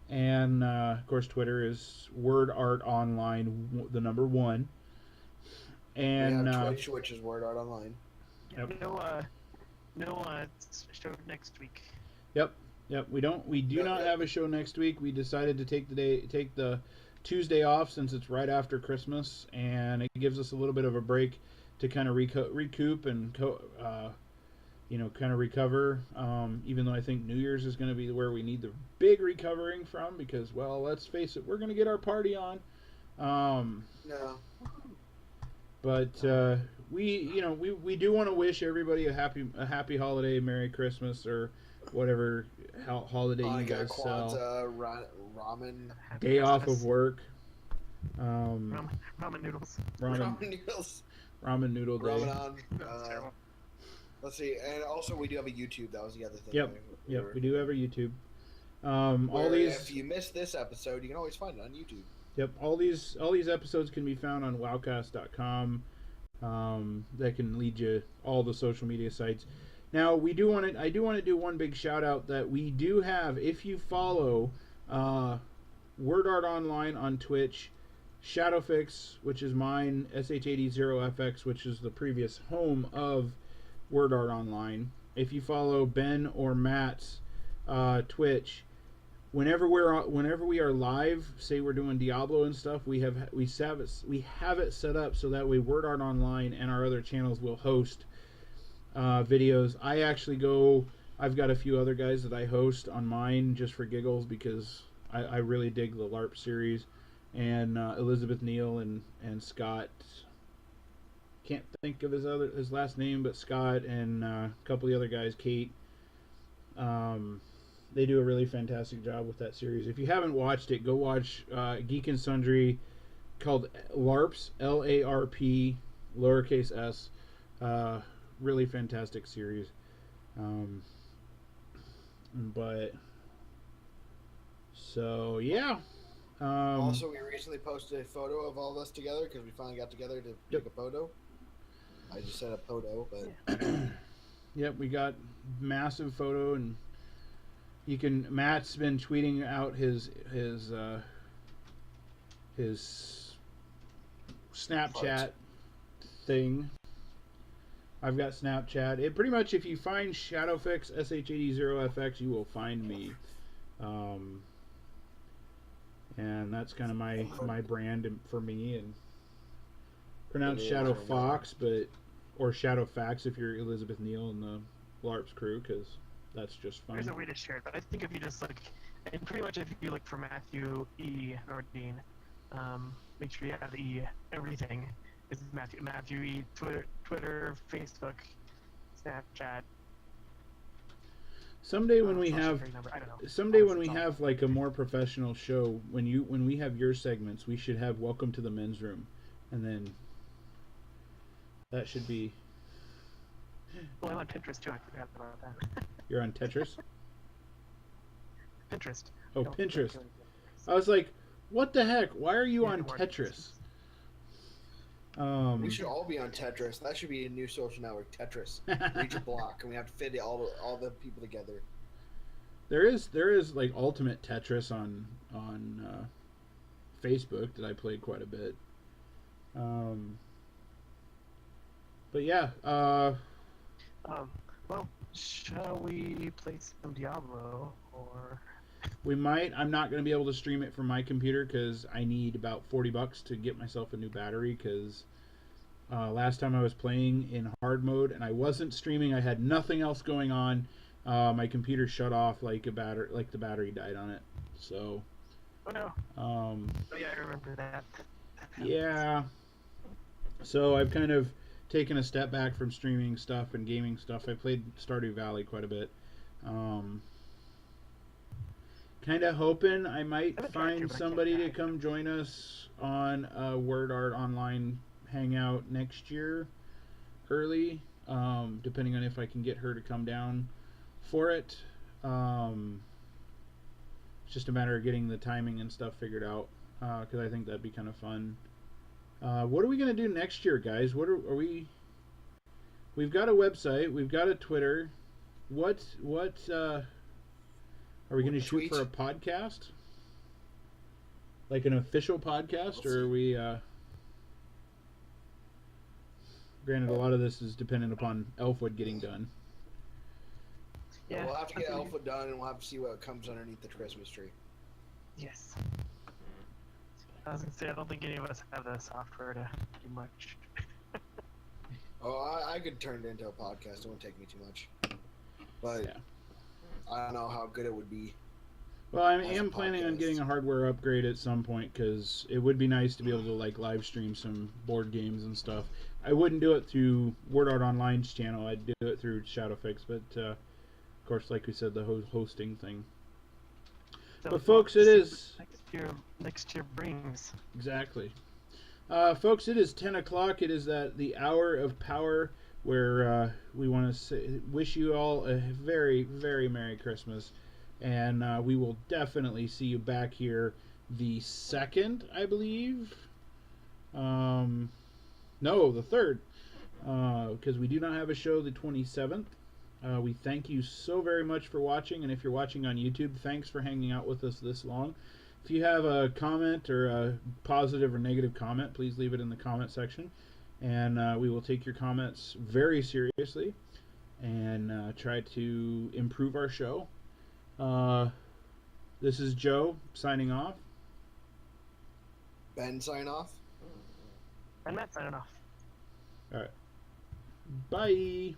And, of course, Twitter is Word Art Online, the number 1. And we have Twitch, which is Word Art Online. Yep. No show next week. Yep. We do not have a show next week. We decided to take the Tuesday off since it's right after Christmas, and it gives us a little bit of a break to kind of recoup and kind of recover. Even though I think New Year's is going to be where we need the big recovering from, because, well, let's face it, we're going to get our party on. No. But we do want to wish everybody a happy holiday, Merry Christmas, or whatever holiday you guys Kwanzaa, sell. ramen. Day off of work. Ramen noodles. Ramen noodles. Ramen noodle day. Ramadan. Let's see, and also we do have a YouTube. That was the other thing. Yep. We do have a YouTube. If you missed this episode, you can always find it on YouTube. Yep. All these episodes can be found on wowcast.com. That can lead you all the social media sites. Now I do want to do one big shout out that we do have. If you follow Word Art Online on Twitch, Shadowfix, which is mine, SH80FX, which is the previous home of Word Art Online. If you follow Ben or Matt's Twitch, whenever we are live, say we're doing Diablo and stuff, we have it set up so that way Word Art Online and our other channels will host videos. I've got a few other guys that I host on mine just for giggles because I really dig the LARP series, and Elizabeth Neal and Scott, can't think of his last name, but Scott and a couple of the other guys, Kate, they do a really fantastic job with that series. If you haven't watched it, go watch Geek and Sundry, called LARPs, LARP, lowercase s. Really fantastic series. Also, we recently posted a photo of all of us together because we finally got together to take a photo. I just said a photo, but yep, we got massive photo, and Matt's been tweeting out his Snapchat thing. I've got Snapchat. It pretty much, if you find Shadowfix, SH80FX, you will find me. And that's kind of my brand for me. And pronounced Shadow Fox, or Shadow Fax if you're Elizabeth Neal and the LARPs crew, because that's just fun. There's a way to share it, but I think if you just and pretty much if you look for Matthew E. Nordine, make sure you have the E everything. It's Matthew E. Twitter, Facebook, Snapchat. Someday when we Social have, security number. I don't know. someday when Honestly, we it's all- have like a more professional show, when we have your segments, we should have Welcome to the Men's Room, and then that should be. Well, I'm on Pinterest too. I forgot about that. You're on Tetris. Pinterest. Oh, Don't Pinterest. kill I was like, what the heck? Why are you Yeah, on more Tetris? We should all be on Tetris. That should be a new social network, Tetris. Reach a block, and we have to fit all the people together. there is like Ultimate Tetris on Facebook that I played quite a bit. But yeah, Well, shall we play some Diablo or? we might. I'm not going to be able to stream it from my computer because I need about $40 to get myself a new battery. Because last time I was playing in hard mode and I wasn't streaming, I had nothing else going on. My computer shut off like the battery died on it. So. Oh no. Oh yeah, I remember that. Yeah. So I've kind of taken a step back from streaming stuff and gaming stuff. I played Stardew Valley quite a bit. Kind of hoping I might find somebody to come join us on a Word Art Online hangout next year, early, depending on if I can get her to come down for it. It's just a matter of getting the timing and stuff figured out, because I think that'd be kind of fun. What are we going to do next year, guys? What are we... We've got a website. We've got a Twitter. What are we going to shoot for a podcast? Like an official podcast? Or are we... Granted, a lot of this is dependent upon Elfwood getting done. Yeah, we'll have to get Alpha done, and we'll have to see what comes underneath the Christmas tree. Yes. I was gonna say, I don't think any of us have the software to do much. Oh, I could turn it into a podcast. It won't take me too much. But Yeah. I don't know how good it would be. Well, I As a am planning on podcast. getting a hardware upgrade at some point because it would be nice to be able to like live stream some board games and stuff. I wouldn't do it through Word Art Online's channel. I'd do it through Shadowfix, but of course, like we said, the hosting thing. So But folks, it is next year brings. exactly. Folks, it is 10 o'clock. It is the hour of power where we want to wish you all a very, very Merry Christmas. And we will definitely see you back here the 2nd, I believe. No, the 3rd. Because we do not have a show the 27th. We thank you so very much for watching. And if you're watching on YouTube, thanks for hanging out with us this long. If you have a comment or a positive or negative comment, please leave it in the comment section. And we will take your comments very seriously and try to improve our show. This is Joe signing off. Ben, sign off. And Matt signing off. All right. Bye.